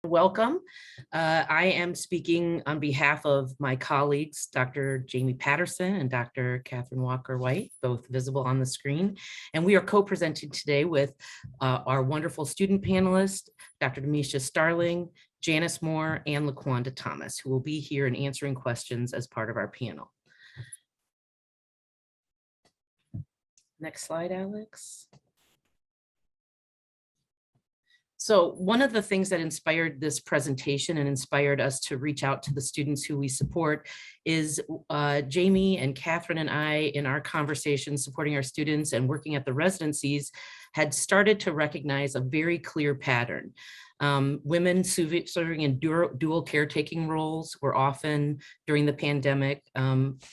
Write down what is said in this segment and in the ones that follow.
Welcome. I am speaking on behalf of my colleagues, Dr. Jamie Patterson and Dr. Cathryn Walker-White, both visible on the screen. And we are co-presenting today with our wonderful student panelists, Dr. Damesia Starling, Janice Moore, and Laquanda Thomas, who will be here and answering questions as part of our panel. Next slide, Alex. So one of the things that inspired this presentation and inspired us to reach out to the students who we support is Jamie and Cathryn and I, in our conversations supporting our students and working at the residencies, had started to recognize a very clear pattern. Women serving in dual caretaking roles were often, during the pandemic,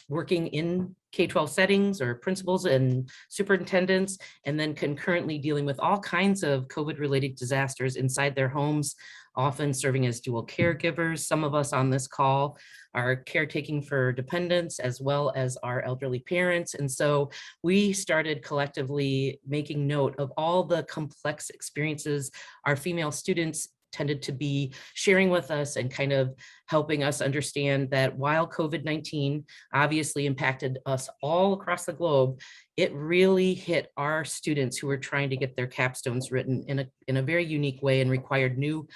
working in K-12 settings or principals and superintendents, and then concurrently dealing with all kinds of COVID-related disasters inside their homes, often serving as dual caregivers. Some of us on this call are caretaking for dependents as well as our elderly parents. And so we started collectively making note of all the complex experiences our female students tended to be sharing with us and kind of helping us understand that while COVID-19 obviously impacted us all across the globe, it really hit our students who were trying to get their capstones written in a very unique way and required new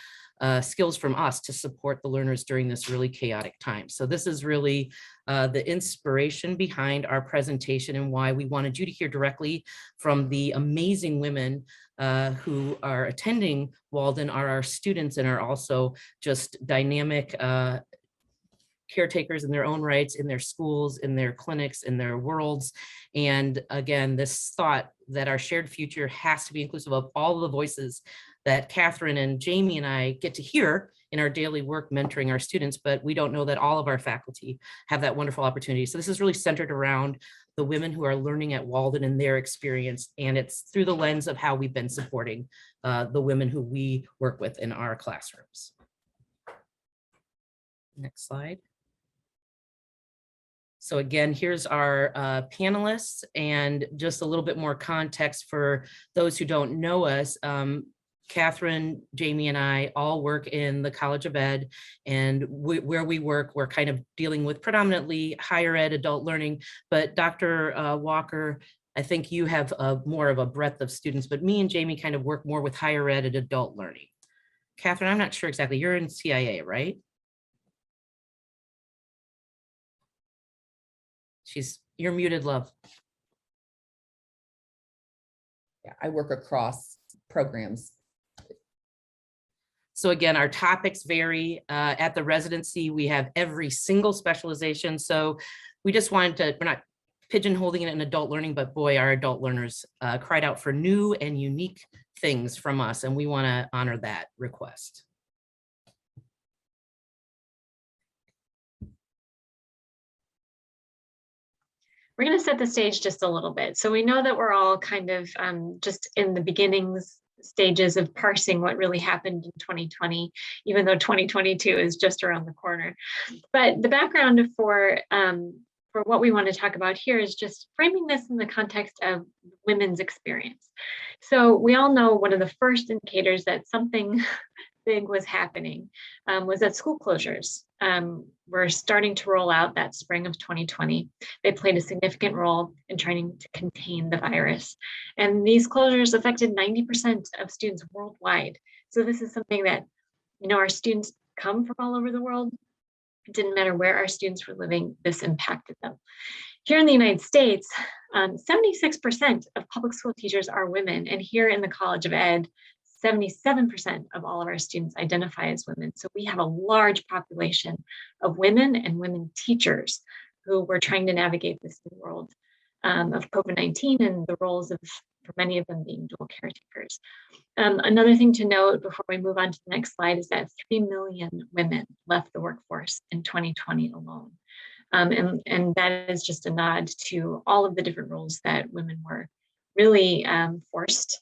skills from us to support the learners during this really chaotic time. So this is really the inspiration behind our presentation and why we wanted you to hear directly from the amazing women who are attending Walden, are our students and are also just dynamic caretakers in their own rights, in their schools, in their clinics, in their worlds. And again, this thought that our shared future has to be inclusive of all of the voices that Cathryn and Jamie and I get to hear in our daily work mentoring our students, but we don't know that all of our faculty have that wonderful opportunity. So this is really centered around the women who are learning at Walden and their experience, and it's through the lens of how we've been supporting the women who we work with in our classrooms. Next slide. So again, here's our panelists, and just a little bit more context for those who don't know us. Cathryn, Jamie, and I all work in the College of Ed, and where we work, we're kind of dealing with predominantly higher ed adult learning, but Dr. Walker, I think you have more of a breadth of students, but me and Jamie kind of work more with higher ed and adult learning. Cathryn, I'm not sure exactly, you're in CIA, right? You're muted, love. Yeah, I work across programs. So again, our topics vary. At the residency, we have every single specialization. So we just wanted to, we're not pigeonholing it in adult learning, but boy, our adult learners cried out for new and unique things from us, and we want to honor that request. We're going to set the stage just a little bit. So we know that we're all kind of just in the beginnings stages of parsing what really happened in 2020, even though 2022 is just around the corner. But the background for what we want to talk about here is just framing this in the context of women's experience. So we all know one of the first indicators that something big was happening was that school closures were starting to roll out that spring of 2020. They played a significant role in trying to contain the virus. And these closures affected 90% of students worldwide. So this is something that, you know, our students come from all over the world. It didn't matter where our students were living, this impacted them. Here in the United States, 76% of public school teachers are women. And here in the College of Ed, 77% of all of our students identify as women. So we have a large population of women and women teachers who were trying to navigate this new world of COVID-19 and the roles of, for many of them, being dual caretakers. Another thing to note before we move on to the next slide is that 3 million women left the workforce in 2020 alone. And that is just a nod to all of the different roles that women were really forced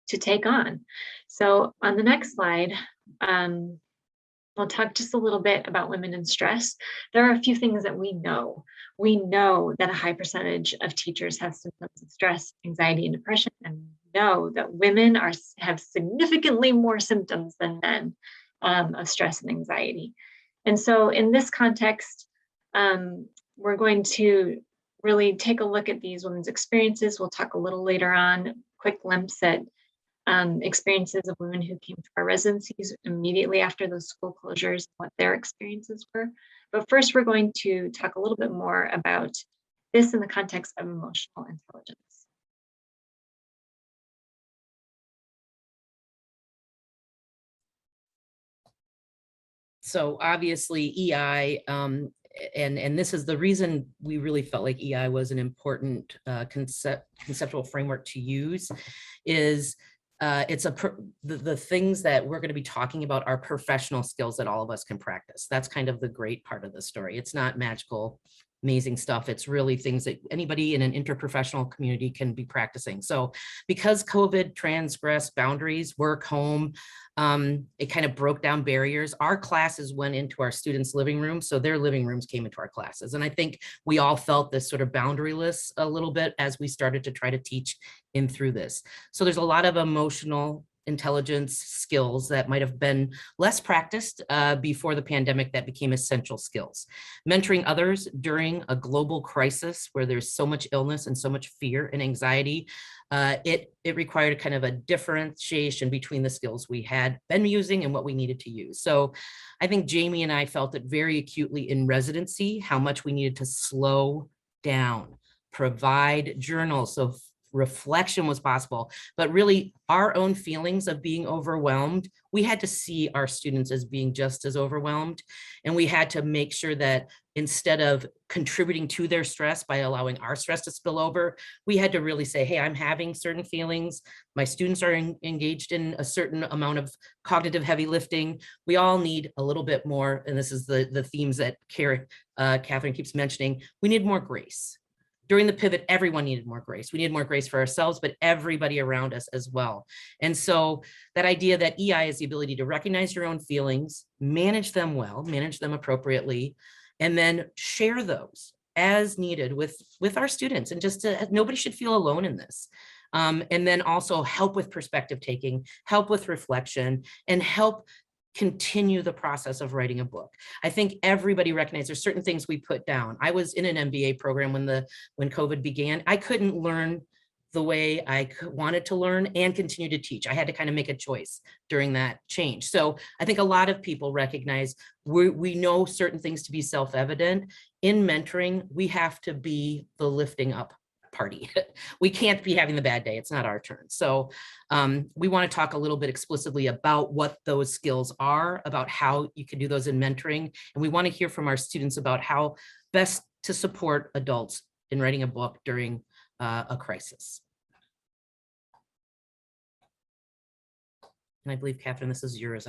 to take on. So on the next slide, I'll talk just a little bit about women in stress. There are a few things that we know. We know that a high percentage of teachers have symptoms of stress, anxiety, and depression, and know that women have significantly more symptoms than men. of stress and anxiety. And so in this context, we're going to really take a look at these women's experiences. We'll talk a little later on, quick glimpse at experiences of women who came to our residencies immediately after those school closures, what their experiences were. But first, we're going to talk a little bit more about this in the context of emotional intelligence. So obviously EI, and this is the reason we really felt like EI was an important conceptual framework to use, is the things that we're going to be talking about are professional skills that all of us can practice. That's kind of the great part of the story. It's not magical, amazing stuff. It's really things that anybody in an interprofessional community can be practicing. So because COVID transgressed boundaries, work, home, it kind of broke down barriers. Our classes went into our students' living rooms, so their living rooms came into our classes. And I think we all felt this sort of boundaryless a little bit as we started to try to teach in through this. So there's a lot of emotional intelligence skills that might have been less practiced before the pandemic that became essential skills. Mentoring others during a global crisis where there's so much illness and so much fear and anxiety, it required kind of a differentiation between the skills we had been using and what we needed to use. So I think Jamie and I felt it very acutely in residency, how much we needed to slow down, provide journals so reflection was possible, but really our own feelings of being overwhelmed, we had to see our students as being just as overwhelmed. And we had to make sure that instead of contributing to their stress by allowing our stress to spill over, we had to really say, hey, I'm having certain feelings. My students are engaged in a certain amount of cognitive heavy lifting. We all need a little bit more. And this is the themes that Cathryn keeps mentioning. We need more grace. During the pivot, everyone needed more grace. We needed more grace for ourselves, but everybody around us as well. And so that idea that EI is the ability to recognize your own feelings, manage them well, manage them appropriately, and then share those as needed with our students. And just nobody should feel alone in this. And then also help with perspective taking, help with reflection, and help continue the process of writing a book. I think everybody recognizes there's certain things we put down. I was in an MBA program when COVID began. I couldn't learn the way I wanted to learn and continue to teach. I had to kind of make a choice during that change. So I think a lot of people recognize we know certain things to be self-evident. In mentoring, we have to be the lifting up party. We can't be having the bad day. It's not our turn. So we want to talk a little bit explicitly about what those skills are, about how you can do those in mentoring. And we want to hear from our students about how best to support adults in writing a book during a crisis. And I believe, Cathryn, this is yours.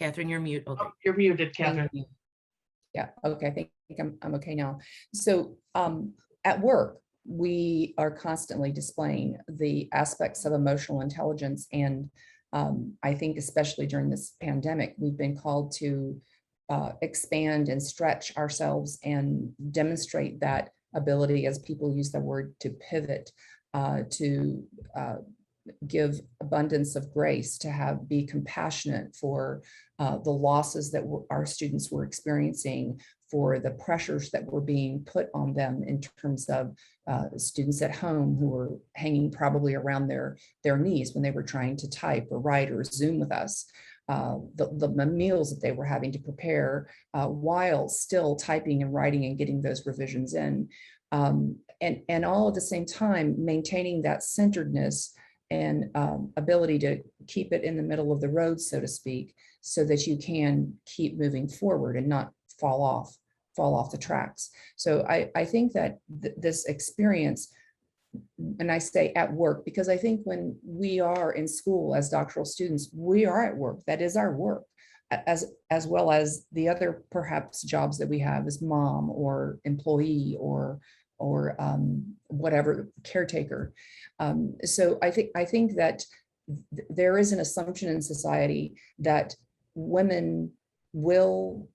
Cathryn, you're mute. Okay. Oh, you're muted, Cathryn. Yeah, okay, I think I'm okay now. So at work, we are constantly displaying the aspects of emotional intelligence. And I think especially during this pandemic, we've been called to expand and stretch ourselves and demonstrate that ability, as people use the word, to pivot, to give abundance of grace, to be compassionate for the losses that our students were experiencing, for the pressures that were being put on them in terms of students at home who were hanging probably around their knees when they were trying to type or write or Zoom with us. The meals that they were having to prepare while still typing and writing and getting those revisions in. And all at the same time, maintaining that centeredness and ability to keep it in the middle of the road, so to speak, so that you can keep moving forward and not fall off the tracks. So I think that this experience, and I say at work, because I think when we are in school as doctoral students, we are at work. That is our work, as well as the other perhaps jobs that we have as mom or employee or whatever, caretaker. So I think that there is an assumption in society that women will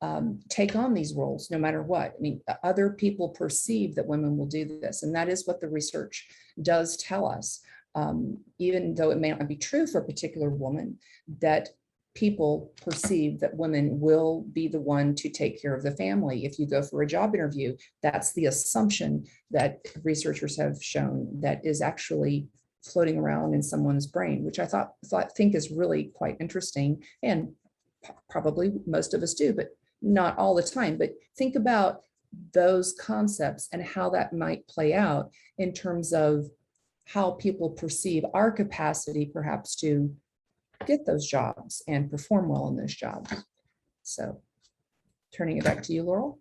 take on these roles no matter what. I mean, other people perceive that women will do this, and that is what the research does tell us. Even though it may not be true for a particular woman, that people perceive that women will be the one to take care of the family. If you go for a job interview, that's the assumption that researchers have shown that is actually floating around in someone's brain, which I think is really quite interesting, and probably most of us do, but not all the time. But think about those concepts and how that might play out in terms of how people perceive our capacity perhaps to get those jobs and perform well in those jobs. So turning it back to you, Laurel.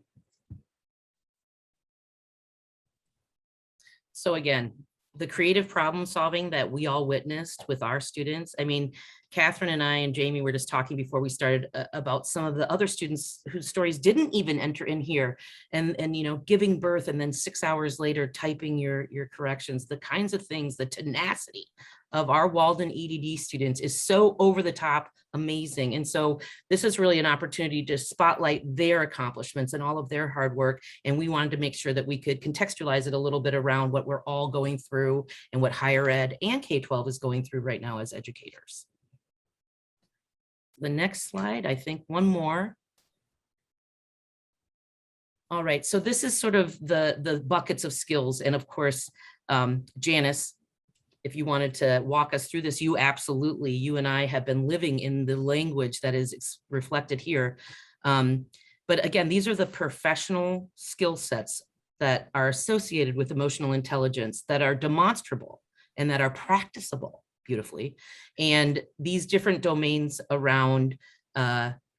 So again, the creative problem solving that we all witnessed with our students. I mean, Cathryn and I and Jamie were just talking before we started about some of the other students whose stories didn't even enter in here, and you know, giving birth and then 6 hours later typing your corrections. The kinds of things, the tenacity of our Walden EdD students is so over the top amazing. And so this is really an opportunity to spotlight their accomplishments and all of their hard work. And we wanted to make sure that we could contextualize it a little bit around what we're all going through and what higher ed and K-12 is going through right now as educators. The next slide, I think one more. All right, so this is sort of the buckets of skills. And of course, Janice, if you wanted to walk us through this, you absolutely, you and I have been living in the language that is reflected here. But again, these are the professional skill sets that are associated with emotional intelligence, that are demonstrable and that are practicable beautifully. And these different domains around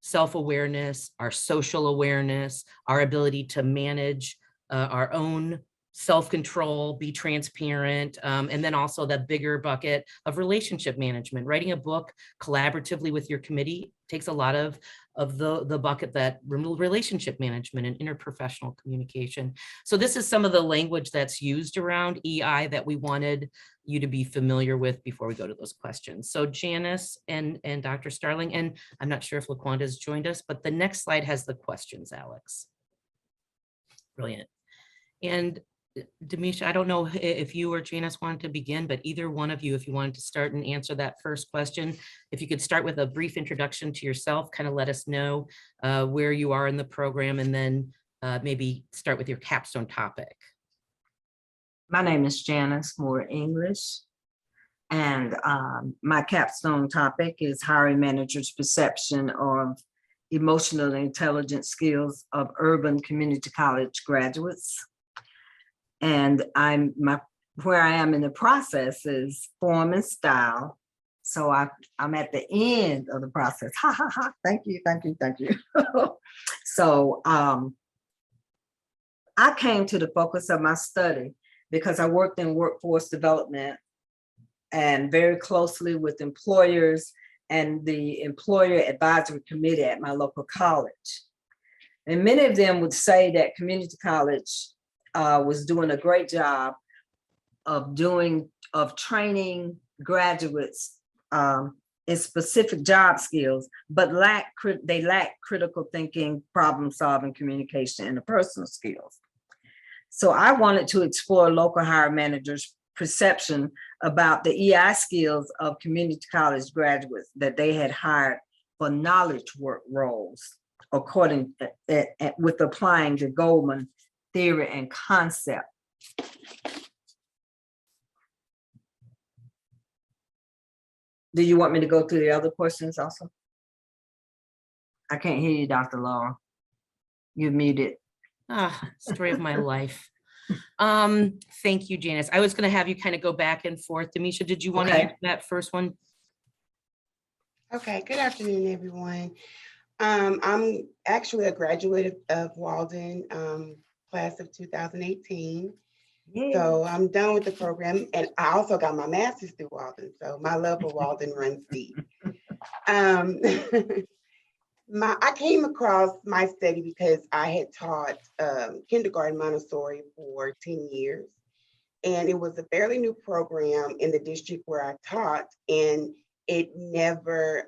self-awareness, our social awareness, our ability to manage our own self-control, be transparent, and then also that bigger bucket of relationship management. Writing a book collaboratively with your committee takes a lot of the bucket that relationship management and interprofessional communication. So this is some of the language that's used around EI that we wanted you to be familiar with before we go to those questions. So Janice and Dr. Starling, and I'm not sure if Laquanda has joined us, but the next slide has the questions, Alex. Brilliant. And Damesia, I don't know if you or Janice wanted to begin, but either one of you, if you wanted to start and answer that first question, if you could start with a brief introduction to yourself, kind of let us know where you are in the program, and then maybe start with your capstone topic. My name is Janice Moore English, and my capstone topic is hiring managers' perception of emotional intelligence skills of urban community college graduates. And where I am in the process is form and style. So I'm at the end of the process. Ha ha ha! Thank you, thank you, thank you. So I came to the focus of my study because I worked in workforce development and very closely with employers and the employer advisory committee at my local college. And many of them would say that community college was doing a great job of training graduates in specific job skills, but they lack critical thinking, problem solving, communication, and interpersonal skills. So I wanted to explore local hire managers' perception about the EI skills of community college graduates that they had hired for knowledge work roles, according with applying the Goldman theory and concept. Do you want me to go through the other questions also? I can't hear you, Dr. Laurel. You're muted. Story of my life. Thank you, Janice. I was going to have you kind of go back and forth. Damesia, did you want to answer that first one? Okay, good afternoon, everyone. I'm actually a graduate of Walden, class of 2018. Yeah. So I'm done with the program, and I also got my master's through Walden. So my love for Walden runs deep. I came across my study because I had taught kindergarten Montessori for 10 years. And it was a fairly new program in the district where I taught, and it never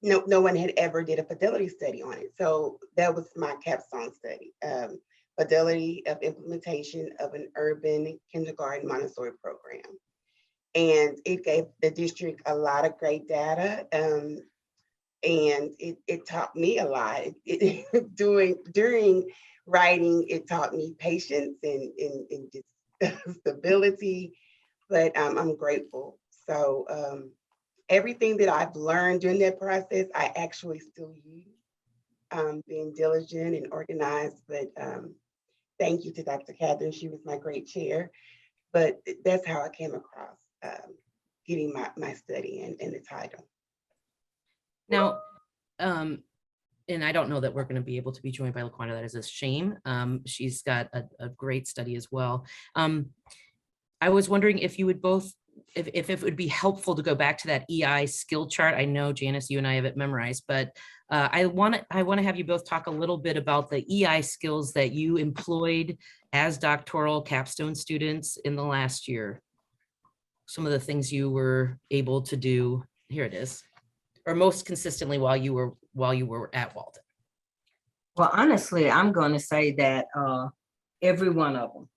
no one had ever did a fidelity study on it. So that was my capstone study, fidelity of implementation of an urban kindergarten Montessori program. And it gave the district a lot of great data. And it taught me a lot. During writing, it taught me patience and just stability, but I'm grateful. So everything that I've learned during that process, I actually still use, being diligent and organized. But thank you to Dr. Cathryn. She was my great chair. But that's how I came across getting my study and the title. Now, and I don't know that we're going to be able to be joined by Laquanda. That is a shame. She's got a great study as well. I was wondering if you would both, if it would be helpful to go back to that EI skill chart. I know, Janice, you and I have it memorized, but I want to have you both talk a little bit about the EI skills that you employed as doctoral capstone students in the last year. Some of the things you were able to do. Here it is. Or most consistently while you were at Walden. Well, honestly, I'm going to say that every one of them.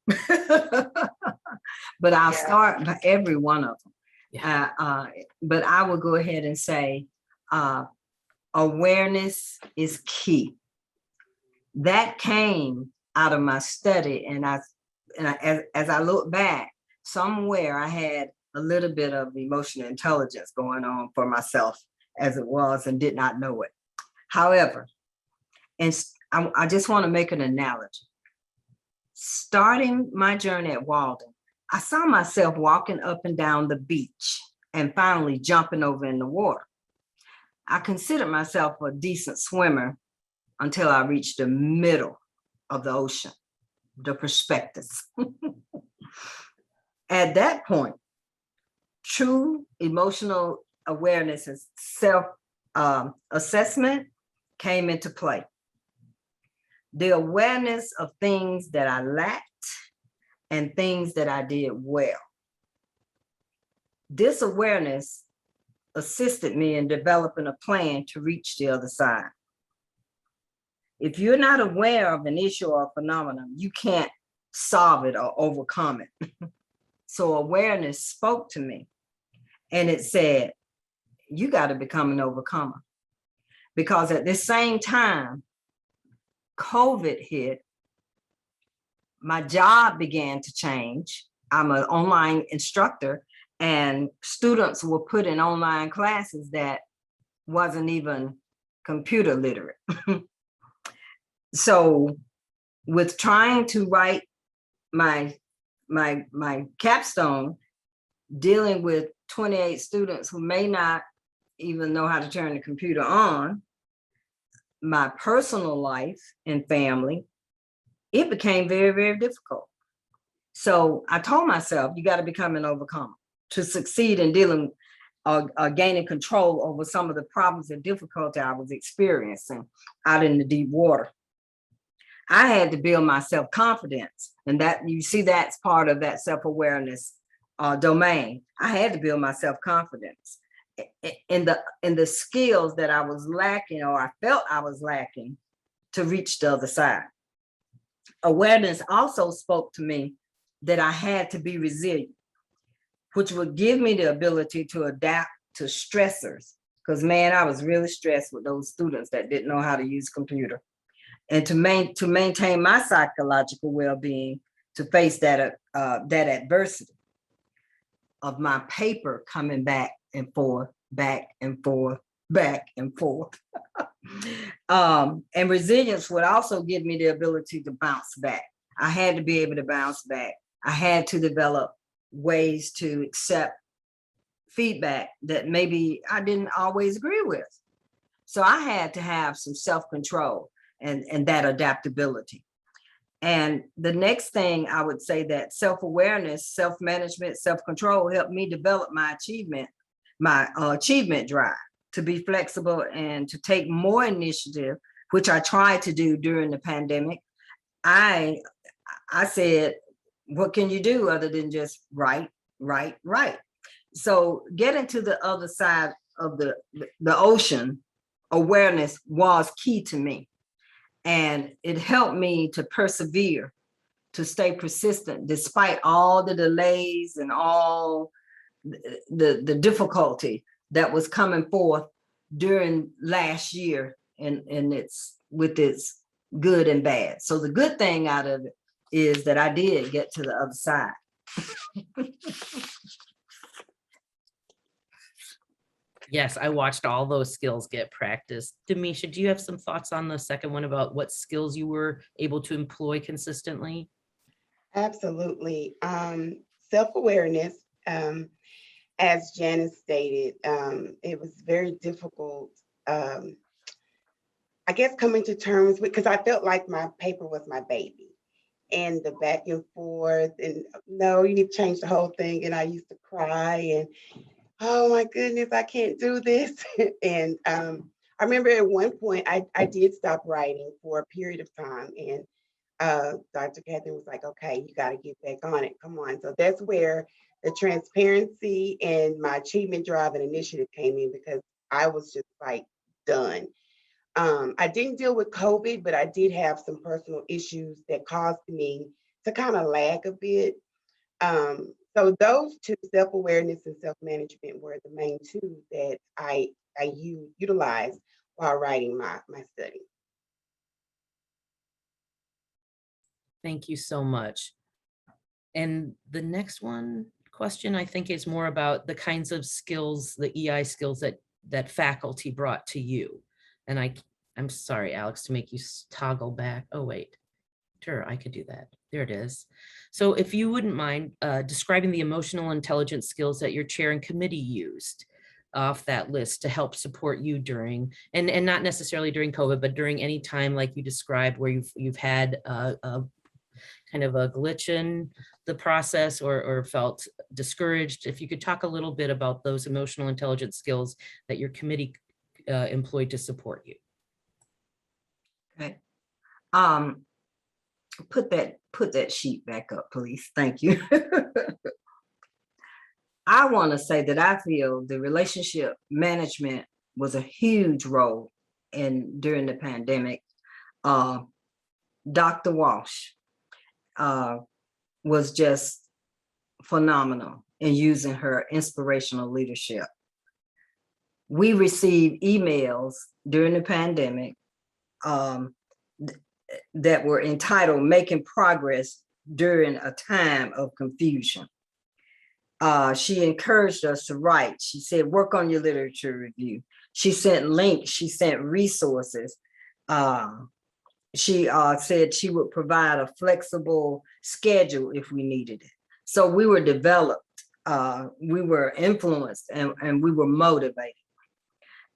But I'll start by every one of them. Yeah. But I will go ahead and say awareness is key. That came out of my study, and as I look back, somewhere I had a little bit of emotional intelligence going on for myself as it was, and did not know it. However, and I just want to make an analogy. Starting my journey at Walden, I saw myself walking up and down the beach and finally jumping over in the water. I considered myself a decent swimmer until I reached the middle of the ocean, the prospectus. At that point, true emotional awareness and self-assessment came into play. The awareness of things that I lacked and things that I did well. This awareness assisted me in developing a plan to reach the other side. If you're not aware of an issue or phenomenon, you can't solve it or overcome it. So awareness spoke to me, and it said, you got to become an overcomer. Because at the same time, COVID hit, my job began to change. I'm an online instructor, and students were put in online classes that wasn't even computer literate. So with trying to write my capstone, dealing with 28 students who may not even know how to turn the computer on, my personal life and family, it became very, very difficult. So I told myself, you got to become an overcomer to succeed in dealing gaining control over some of the problems and difficulty I was experiencing out in the deep water. I had to build my self-confidence, and that you see that's part of that self-awareness domain. I had to build my self-confidence in the skills that I was lacking, or I felt I was lacking, to reach the other side. Awareness also spoke to me that I had to be resilient, which would give me the ability to adapt to stressors. Because man, I was really stressed with those students that didn't know how to use computer. And to maintain my psychological well-being, to face that adversity of my paper coming back and forth, back and forth, back and forth. And resilience would also give me the ability to bounce back. I had to be able to bounce back. I had to develop ways to accept feedback that maybe I didn't always agree with. So I had to have some self-control and that adaptability. And the next thing I would say, that self-awareness, self-management, self-control helped me develop my achievement drive, to be flexible and to take more initiative, which I tried to do during the pandemic. I said, what can you do other than just write? So getting to the other side of the ocean awareness was key to me. And it helped me to persevere, to stay persistent, despite all the delays and all the difficulty that was coming forth during last year, and it's with its good and bad. So the good thing out of it is that I did get to the other side. Yes, I watched all those skills get practiced. Damesia, do you have some thoughts on the second one about what skills you were able to employ consistently? Absolutely. Self-awareness, as Janice stated, it was very difficult, I guess, coming to terms with, because I felt like my paper was my baby, and the back and forth, and no, you need to change the whole thing. And I used to cry and, oh my goodness, I can't do this. And I remember at one point I did stop writing for a period of time, and Dr. Cathryn was like, okay, you got to get back on it. Come on. So that's where the transparency and my achievement drive and initiative came in, because I was just like done. I didn't deal with COVID, but I did have some personal issues that caused me to kind of lag a bit. So those two, self-awareness and self-management, were the main two that I utilized while writing my study. Thank you so much. And the next question, I think, is more about the kinds of skills, the EI skills that faculty brought to you. And I'm sorry, Alex, to make you toggle back. Oh, wait. Sure, I could do that. There it is. So if you wouldn't mind describing the emotional intelligence skills that your chair and committee used off that list to help support you during, and not necessarily during COVID, but during any time like you described where you've had a kind of a glitch in the process or felt discouraged. If you could talk a little bit about those emotional intelligence skills that your committee employed to support you. Okay. Put that sheet back up, please. Thank you. I want to say that I feel the relationship management was a huge role during the pandemic. Dr. Walsh was just phenomenal in using her inspirational leadership. We received emails during the pandemic that were entitled "Making Progress During a Time of Confusion." She encouraged us to write. She said, work on your literature review. She sent links, she sent resources. She said she would provide a flexible schedule if we needed it. So we were developed, we were influenced, and we were motivated.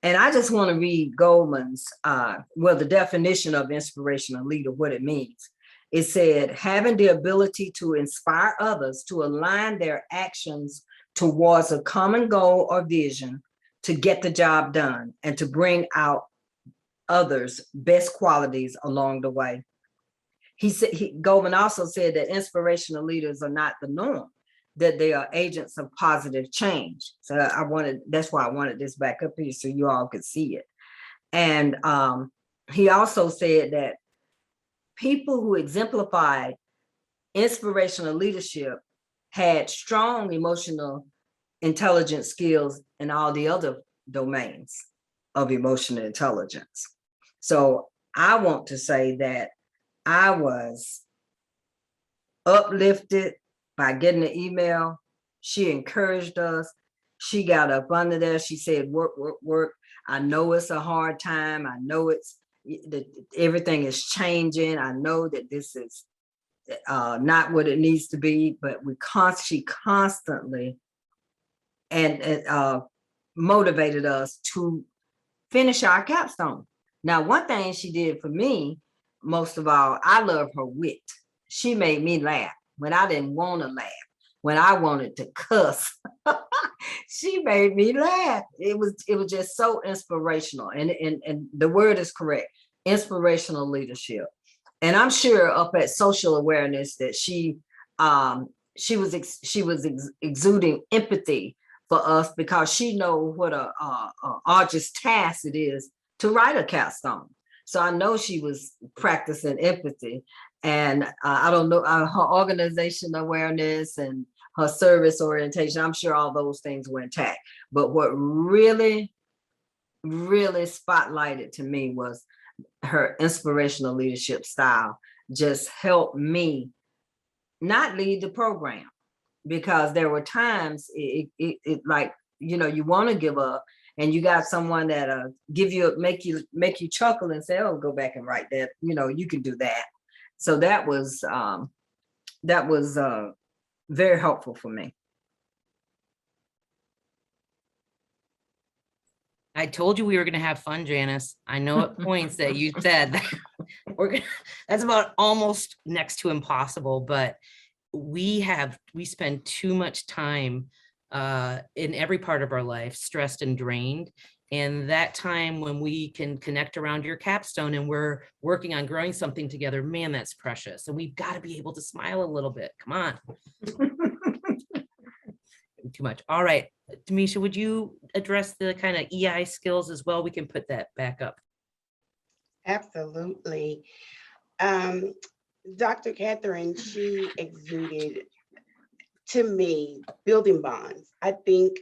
And I just want to read Goldman's, the definition of inspirational leader, what it means. It said, having the ability to inspire others to align their actions towards a common goal or vision to get the job done and to bring out others' best qualities along the way. Goldman also said that inspirational leaders are not the norm, that they are agents of positive change. So that's why I wanted this back up here so you all could see it. And he also said that people who exemplified inspirational leadership had strong emotional intelligence skills in all the other domains of emotional intelligence. So I want to say that I was uplifted by getting the email. She encouraged us. She got up under there. She said, work, work, work. I know it's a hard time. I know that everything is changing. I know that this is not what it needs to be, but she constantly and motivated us to finish our capstone. Now, one thing she did for me, most of all, I love her wit. She made me laugh when I didn't want to laugh, when I wanted to cuss. She made me laugh. It was just so inspirational. And the word is correct, inspirational leadership. And I'm sure up at social awareness that she was exuding empathy for us, because she knows what a arduous task it is to write a capstone. So I know she was practicing empathy, and I don't know her organization awareness and her service orientation. I'm sure all those things were intact. But what really, really spotlighted to me was her inspirational leadership style. Just helped me not lead the program, because there were times it like, you know, you want to give up, and you got someone that make you chuckle and say, oh, go back and write that, you know, you can do that. So that was very helpful for me. I told you we were going to have fun, Janice. I know at points that you said that that's about almost next to impossible, but we spend too much time in every part of our life stressed and drained. And that time when we can connect around your capstone and we're working on growing something together, man, that's precious. And we've got to be able to smile a little bit. Come on. Too much. All right, Damesia, would you address the kind of EI skills as well? We can put that back up. Absolutely. Dr. Cathryn, she exuded, to me, building bonds. I think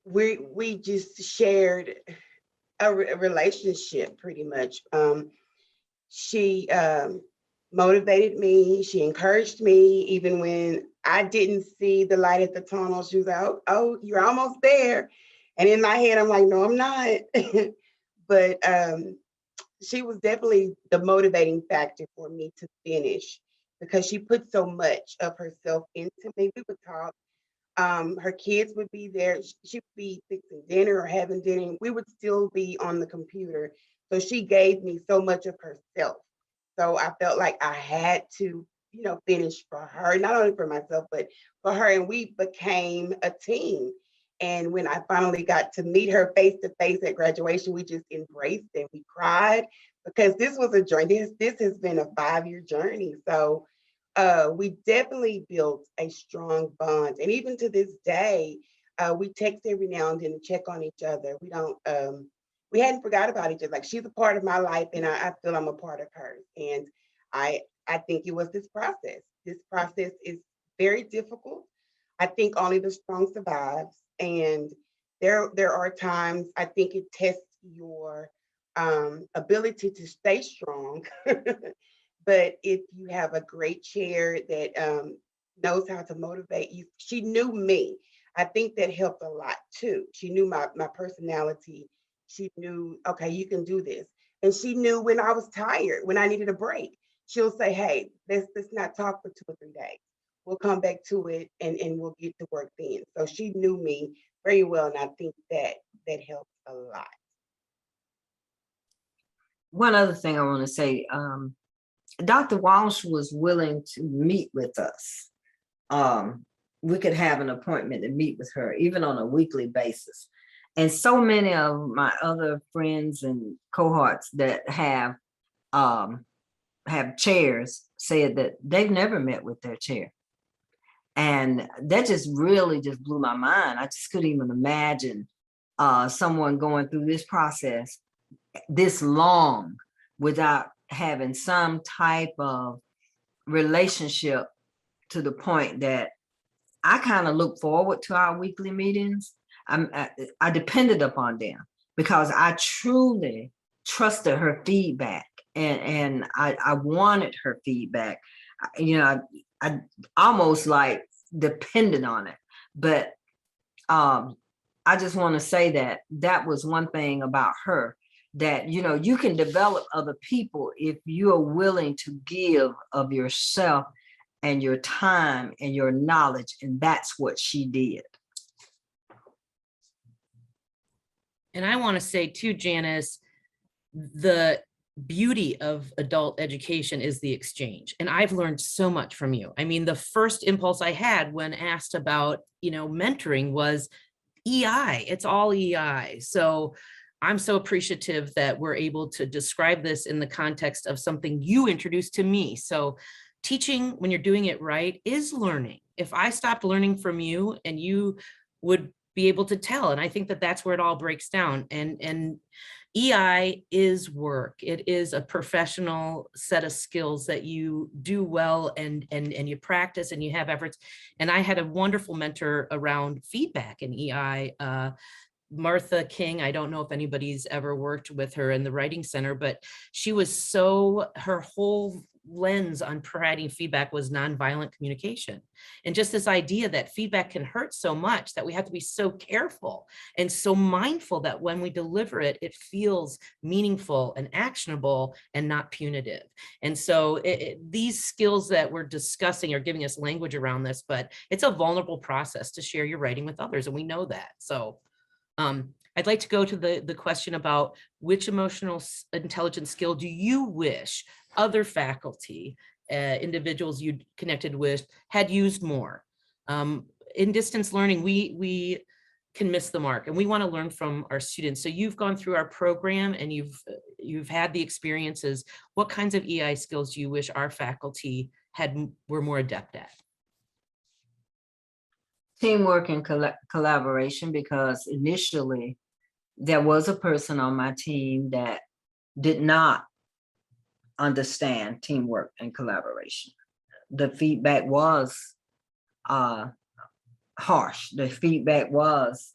we just shared a relationship pretty much. She motivated me. She encouraged me even when I didn't see the light at the tunnel. She was like, oh, you're almost there. And in my head, I'm like, no, I'm not. But she was definitely the motivating factor for me to finish, because she put so much of herself into me. We would talk. Her kids would be there. She would be fixing dinner or having dinner. We would still be on the computer. So she gave me so much of herself. So I felt like I had to, you know, finish for her, not only for myself, but for her. And we became a team. And when I finally got to meet her face to face at graduation, we just embraced and we cried, because this was a journey. This has been a 5-year journey. So we definitely built a strong bond. And even to this day, we text every now and then and check on each other. We hadn't forgot about each other. Like, she's a part of my life, and I feel I'm a part of hers. And I think it was this process. This process is very difficult. I think only the strong survives. And there are times I think it tests your ability to stay strong. But if you have a great chair that knows how to motivate you, she knew me. I think that helped a lot too. She knew my personality. She knew, okay, you can do this. And she knew when I was tired, when I needed a break. She'll say, hey, let's not talk for 2 or 3 days. We'll come back to it and we'll get to work then. So she knew me very well. And I think that helped a lot. One other thing I want to say, Dr. Walsh was willing to meet with us. We could have an appointment to meet with her, even on a weekly basis. And so many of my other friends and cohorts that have chairs said that they've never met with their chair. And that just really just blew my mind. I just couldn't even imagine someone going through this process this long without having some type of relationship, to the point that I kind of look forward to our weekly meetings. I depended upon them because I truly trusted her feedback, and I wanted her feedback. You know, I almost like depended on it. But I just want to say that was one thing about her, that, you know, you can develop other people if you are willing to give of yourself and your time and your knowledge. And that's what she did. And I want to say too, Janice, the beauty of adult education is the exchange. And I've learned so much from you. I mean, the first impulse I had when asked about, you know, mentoring was EI. It's all EI. So I'm so appreciative that we're able to describe this in the context of something you introduced to me. So teaching, when you're doing it right, is learning. If I stopped learning from you and you would be able to tell. And I think that that's where it all breaks down. And EI is work. It is a professional set of skills that you do well and you practice and you have efforts. And I had a wonderful mentor around feedback in EI, Martha King. I don't know if anybody's ever worked with her in the Writing Center, but she was her whole lens on providing feedback was nonviolent communication. And just this idea that feedback can hurt so much that we have to be so careful and so mindful that when we deliver it, it feels meaningful and actionable and not punitive. And so these skills that we're discussing are giving us language around this, but it's a vulnerable process to share your writing with others. And we know that. So I'd like to go to the question about which emotional intelligence skill do you wish other faculty, individuals you connected with had used more? In distance learning, we can miss the mark and we want to learn from our students. So you've gone through our program and you've had the experiences. What kinds of EI skills do you wish our faculty were more adept at? Teamwork and collaboration, because initially there was a person on my team that did not understand teamwork and collaboration. The feedback was harsh. The feedback was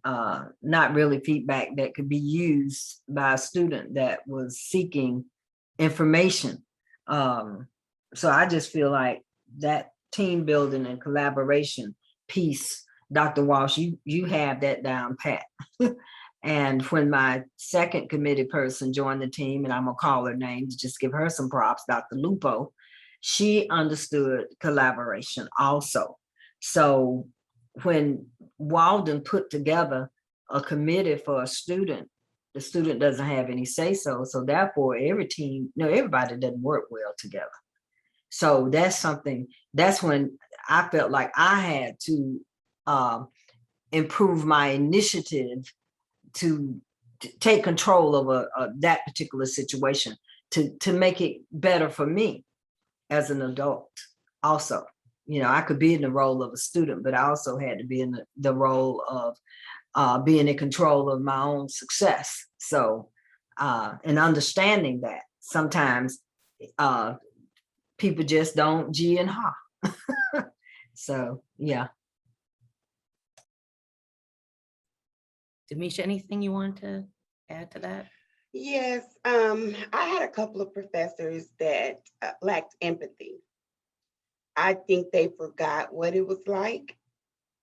not really feedback that could be used by a student that was seeking information. So I just feel like that team building and collaboration piece, Dr. Walsh, you have that down pat. And when my second committee person joined the team, and I'm gonna call her name to just give her some props, Dr. Lupo, she understood collaboration also. So when Walden put together a committee for a student, the student doesn't have any say-so. So therefore, everybody doesn't work well together. So that's something, that's when I felt like I had to improve my initiative to take control of that particular situation, to make it better for me as an adult. Also, I could be in the role of a student, but I also had to be in the role of being in control of my own success. So, and understanding that sometimes people just don't G and ha. So, yeah. Damesia, anything you want to add to that? Yes, I had a couple of professors that lacked empathy. I think they forgot what it was like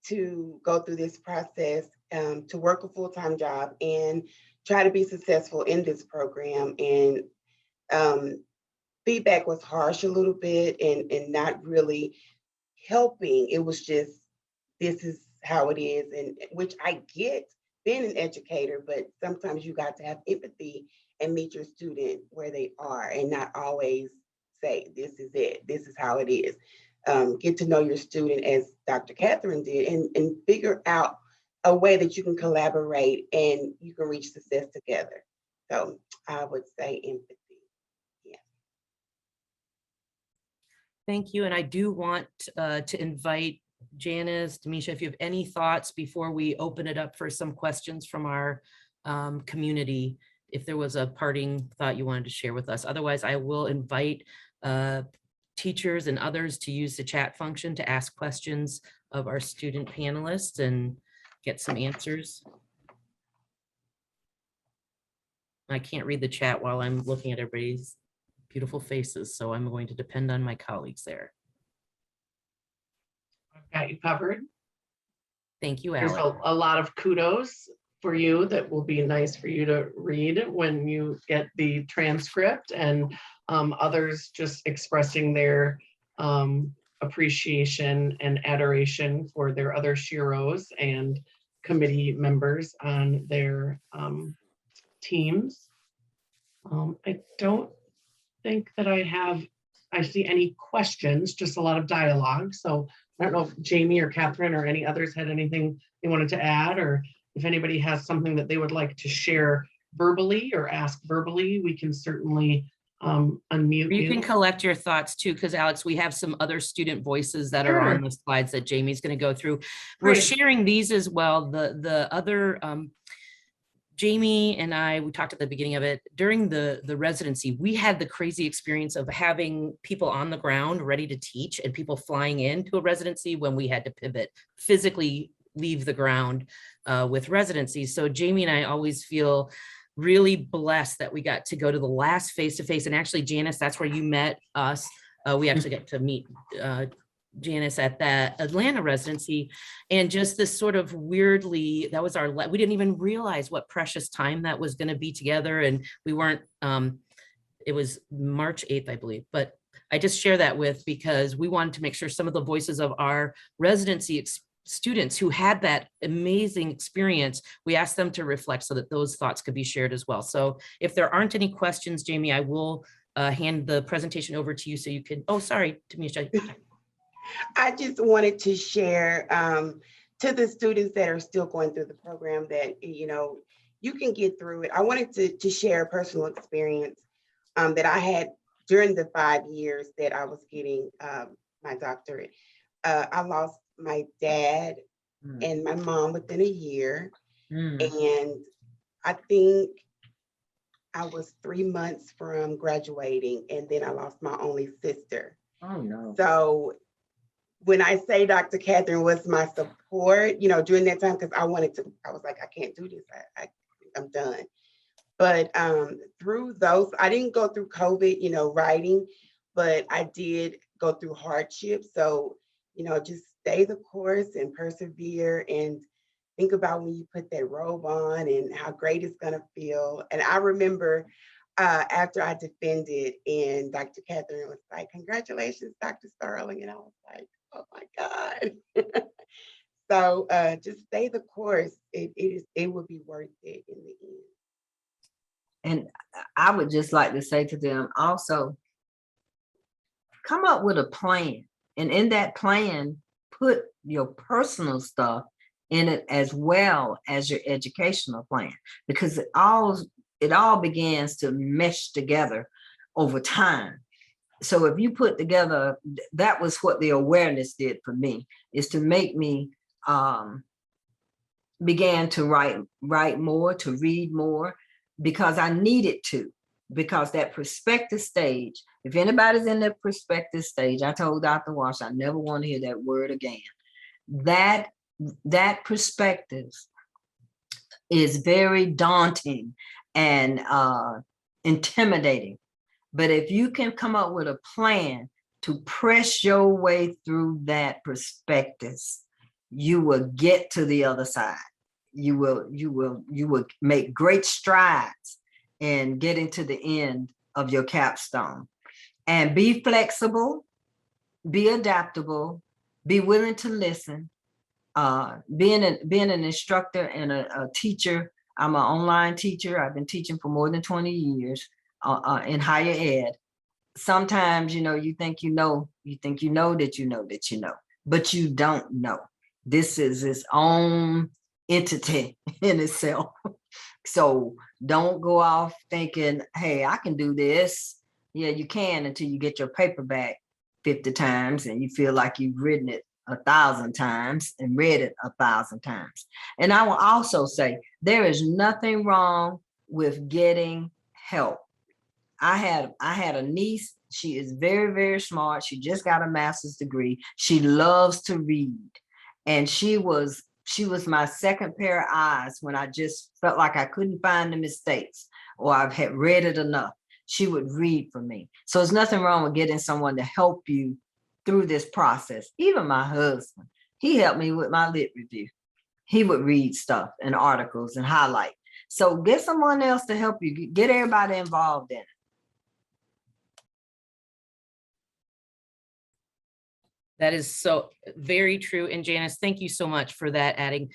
to go through this process, to work a full-time job and try to be successful in this program. And feedback was harsh a little bit and not really helping. It was just, this is how it is, and which I get being an educator, but sometimes you got to have empathy and meet your student where they are and not always say, this is it, this is how it is. Get to know your student as Dr. Cathryn did and figure out a way that you can collaborate and you can reach success together. So I would say empathy. Yeah. Thank you. And I do want to invite Janice, Damesia, if you have any thoughts before we open it up for some questions from our community, if there was a parting thought you wanted to share with us. Otherwise, I will invite teachers and others to use the chat function to ask questions of our student panelists and get some answers. I can't read the chat while I'm looking at everybody's beautiful faces, so I'm going to depend on my colleagues there. I've got you covered. Thank you, There's Alex. a lot of kudos for you that will be nice for you to read when you get the transcript, and others just expressing their appreciation and adoration for their other Shiros and committee members on their teams. I don't think that I see any questions, just a lot of dialogue. So I don't know if Jamie or Cathryn or any others had anything they wanted to add, or if anybody has something that they would like to share verbally or ask verbally, we can certainly unmute You can you. collect your thoughts too, because Alex, we have some other student voices that are on Sure. the slides that Jamie's going to go through. We're Great. sharing these as well. The other Jamie and I, we talked at the beginning of it, during the residency, we had the crazy experience of having people on the ground ready to teach and people flying into a residency when we had to pivot, physically leave the ground with residency. So Jamie and I always feel really blessed that we got to go to the last face-to-face. And actually, Janice, that's where you met us. We actually got to meet Janice at that Atlanta residency, and just this sort of weirdly, that was we didn't even realize what precious time that was going to be together. And we weren't, it was March 8th, I believe, but I just share that with, because we wanted to make sure some of the voices of our residency students who had that amazing experience, we asked them to reflect so that those thoughts could be shared as well. So if there aren't any questions, Jamie, I will hand the presentation over to you so you can, oh, sorry, Damesia. I just wanted to share to the students that are still going through the program that, you know, you can get through it. I wanted to share a personal experience that I had during the 5 years that I was getting my doctorate. I lost my dad and my mom within a year. And I think I was 3 months from graduating, and then I lost my only sister. Oh, no. So when I say Dr. Cathryn was my support, you know, during that time, because I was like, I can't do this. I'm done. But through those, I didn't go through COVID, you know, writing, but I did go through hardship. So, you know, just stay the course and persevere, and think about when you put that robe on and how great it's going to feel. And I remember after I defended, and Dr. Cathryn was like, congratulations, Dr. Starling. And I was like, oh my God. So just stay the course. It will be worth it in the end. And I would just like to say to them also, come up with a plan. And in that plan, put your personal stuff in it as well as your educational plan, because it all begins to mesh together over time. So if you put together, that was what the awareness did for me, is to make me began to write more, to read more, because I needed to, because that perspective stage, if anybody's in the perspective stage, I told Dr. Walsh, I never want to hear that word again. That perspective is very daunting and intimidating. But if you can come up with a plan to press your way through that perspective, you will get to the other side. You will make great strides in getting to the end of your capstone. And be flexible, be adaptable, be willing to listen. Being an instructor and a teacher, I'm an online teacher. I've been teaching for more than 20 years in higher ed. Sometimes, you know, you think you know that you know, but you don't know. This is its own entity in itself. So don't go off thinking, hey, I can do this. Yeah, you can, until you get your paper back 50 times and you feel like you've written it 1,000 times and read it 1,000 times. And I will also say, there is nothing wrong with getting help. I had a niece. She is very, very smart. She just got a master's degree. She loves to read. And she was my second pair of eyes when I just felt like I couldn't find the mistakes, or I had read it enough. She would read for me. So there's nothing wrong with getting someone to help you through this process. Even my husband, he helped me with my lit review. He would read stuff and articles and highlight. So get someone else to help you. Get everybody involved in it. That is so very true. And Janice, thank you so much for that, adding,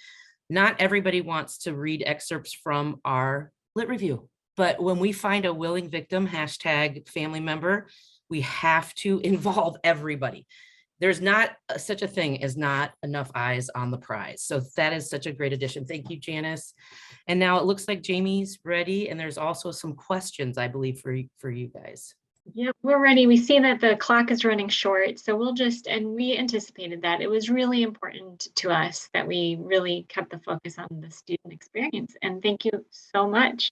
not everybody wants to read excerpts from our lit review, but when we find a willing victim, #family member, we have to involve everybody. there's not such a thing as not enough eyes on the prize. So that is such a great addition. Thank you, Janice. And now it looks like Jamie's ready. And there's also some questions, I believe, for you guys. Yeah, we're ready. We see that the clock is running short, so we'll just, and we anticipated that. It was really important to us that we really kept the focus on the student experience. And thank you so much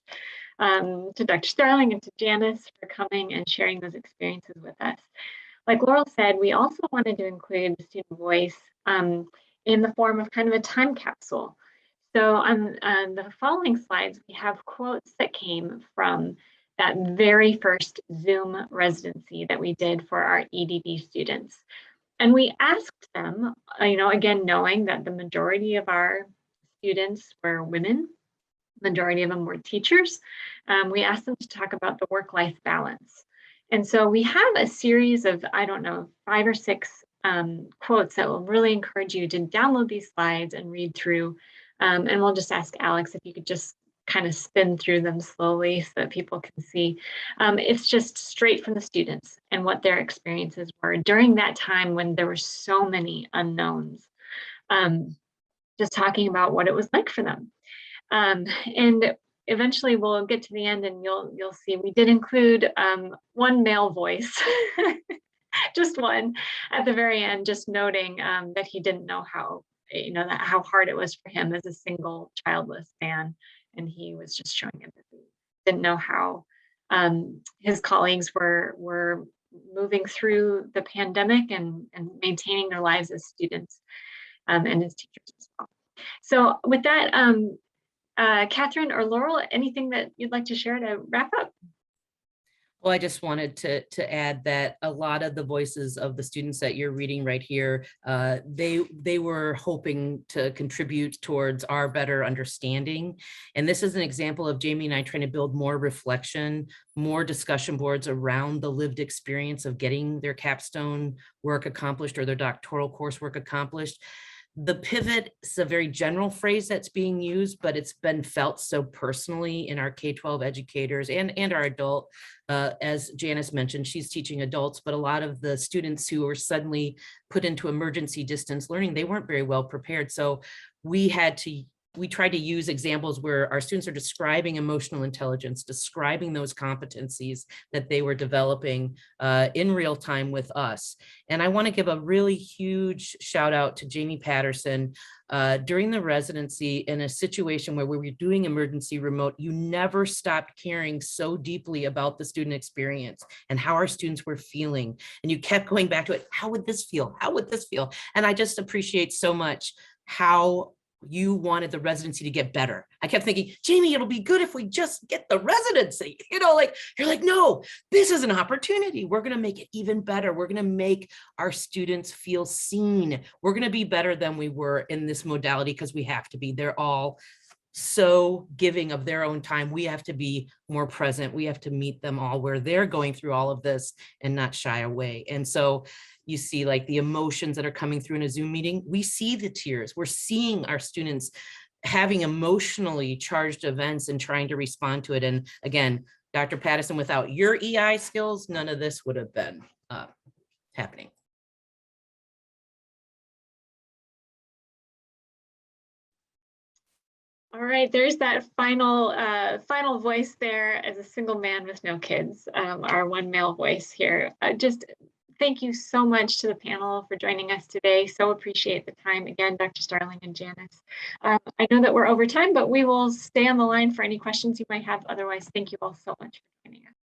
to Dr. Starling and to Janice for coming and sharing those experiences with us. Like Laurel said, we also wanted to include the student voice in the form of kind of a time capsule. So on the following slides, we have quotes that came from that very first Zoom residency that we did for our EdD students. And we asked them, again, knowing that the majority of our students were women, majority of them were teachers, we asked them to talk about the work-life balance. And so we have a series of, 5 or 6 quotes that will really encourage you to download these slides and read through. And we'll just ask Alex if you could just kind of spin through them slowly so that people can see. It's just straight from the students and what their experiences were during that time when there were so many unknowns. Just talking about what it was like for them. And eventually we'll get to the end and you'll see we did include one male voice, just one at the very end, just noting that he didn't know how hard it was for him as a single childless man. And he was just showing empathy. Didn't know how his colleagues were moving through the pandemic and maintaining their lives as students and as teachers as well. So with that, Cathryn or Laurel, anything that you'd like to share to wrap up? Well, I just wanted to add that a lot of the voices of the students that you're reading right here, they were hoping to contribute towards our better understanding. And this is an example of Jamie and I trying to build more reflection, more discussion boards around the lived experience of getting their capstone work accomplished or their doctoral coursework accomplished. The pivot is a very general phrase that's being used, but it's been felt so personally in our K-12 educators and our adult. As Janice mentioned, she's teaching adults, but a lot of the students who were suddenly put into emergency distance learning, they weren't very well prepared. So we tried to use examples where our students are describing emotional intelligence, describing those competencies that they were developing in real time with us. And I want to give a really huge shout out to Jamie Patterson. During the residency, in a situation where we were doing emergency remote, you never stopped caring so deeply about the student experience and how our students were feeling. And you kept going back to it. How would this feel? How would this feel? And I just appreciate so much how you wanted the residency to get better. I kept thinking, Jamie, it'll be good if we just get the residency. You're like, no, this is an opportunity. We're going to make it even better. We're going to make our students feel seen. We're going to be better than we were in this modality because we have to be. They're all so giving of their own time. We have to be more present. We have to meet them all where they're going through all of this and not shy away. And so you see like the emotions that are coming through in a Zoom meeting. We see the tears. We're seeing our students having emotionally charged events and trying to respond to it. And again, Dr. Patterson, without your EI skills, none of this would have been happening. All right, there's that final voice there as a single man with no kids, our one male voice here. Just thank you so much to the panel for joining us today. So appreciate the time. Again, Dr. Starling and Janice. I know that we're over time, but we will stay on the line for any questions you might have. Otherwise, thank you all so much for joining us.